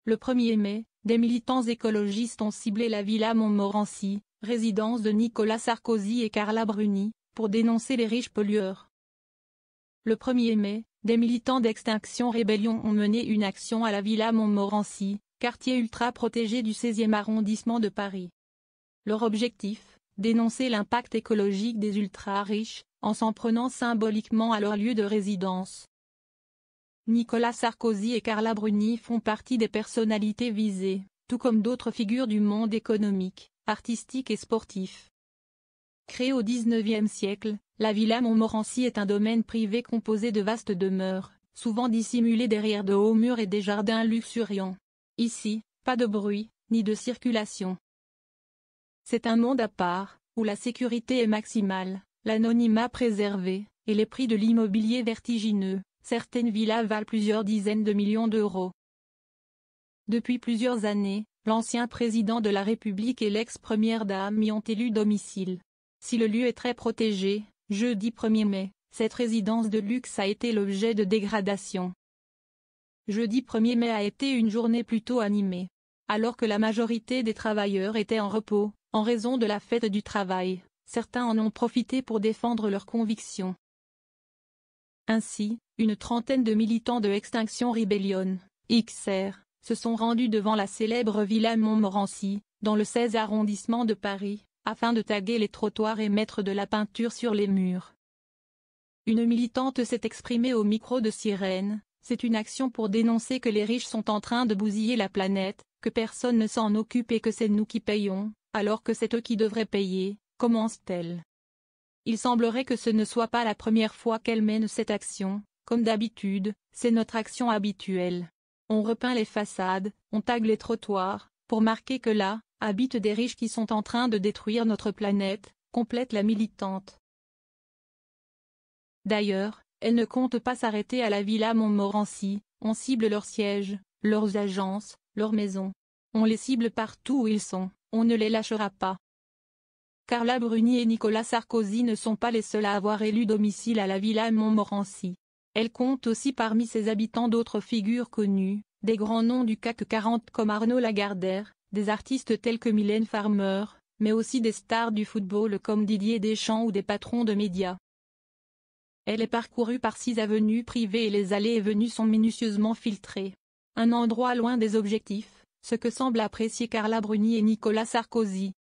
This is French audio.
Le 1er mai, des militants écologistes ont ciblé la villa Montmorency, résidence de Nicolas Sarkozy et Carla Bruni, pour dénoncer les riches pollueurs. Le 1er mai, des militants d'Extinction Rébellion ont mené une action à la villa Montmorency, quartier ultra-protégé du 16e arrondissement de Paris. Leur objectif, dénoncer l'impact écologique des ultra-riches, en s'en prenant symboliquement à leur lieu de résidence. Nicolas Sarkozy et Carla Bruni font partie des personnalités visées, tout comme d'autres figures du monde économique, artistique et sportif. Créée au XIXe siècle, la villa Montmorency est un domaine privé composé de vastes demeures, souvent dissimulées derrière de hauts murs et des jardins luxuriants. Ici, pas de bruit, ni de circulation. C'est un monde à part, où la sécurité est maximale, l'anonymat préservé, et les prix de l'immobilier vertigineux. Certaines villas valent plusieurs dizaines de millions d'euros. Depuis plusieurs années, l'ancien président de la République et l'ex-première dame y ont élu domicile. Si le lieu est très protégé, jeudi 1er mai, cette résidence de luxe a été l'objet de dégradation. Jeudi 1er mai a été une journée plutôt animée. Alors que la majorité des travailleurs étaient en repos, en raison de la fête du travail, certains en ont profité pour défendre leurs convictions. Ainsi, une trentaine de militants de Extinction Rébellion, XR, se sont rendus devant la célèbre villa Montmorency, dans le 16e arrondissement de Paris, afin de taguer les trottoirs et mettre de la peinture sur les murs. Une militante s'est exprimée au micro de Sirène, c'est une action pour dénoncer que les riches sont en train de bousiller la planète, que personne ne s'en occupe et que c'est nous qui payons, alors que c'est eux qui devraient payer, commence-t-elle. Il semblerait que ce ne soit pas la première fois qu'elle mène cette action, comme d'habitude, c'est notre action habituelle. On repeint les façades, on tague les trottoirs, pour marquer que là, habitent des riches qui sont en train de détruire notre planète, complète la militante. D'ailleurs, elle ne compte pas s'arrêter à la villa Montmorency, on cible leurs sièges, leurs agences, leurs maisons. On les cible partout où ils sont, on ne les lâchera pas. Carla Bruni et Nicolas Sarkozy ne sont pas les seuls à avoir élu domicile à la villa Montmorency. Elle compte aussi parmi ses habitants d'autres figures connues, des grands noms du CAC 40 comme Arnaud Lagardère, des artistes tels que Mylène Farmer, mais aussi des stars du football comme Didier Deschamps ou des patrons de médias. Elle est parcourue par 6 avenues privées et les allées et venues sont minutieusement filtrées. Un endroit loin des objectifs, ce que semblent apprécier Carla Bruni et Nicolas Sarkozy.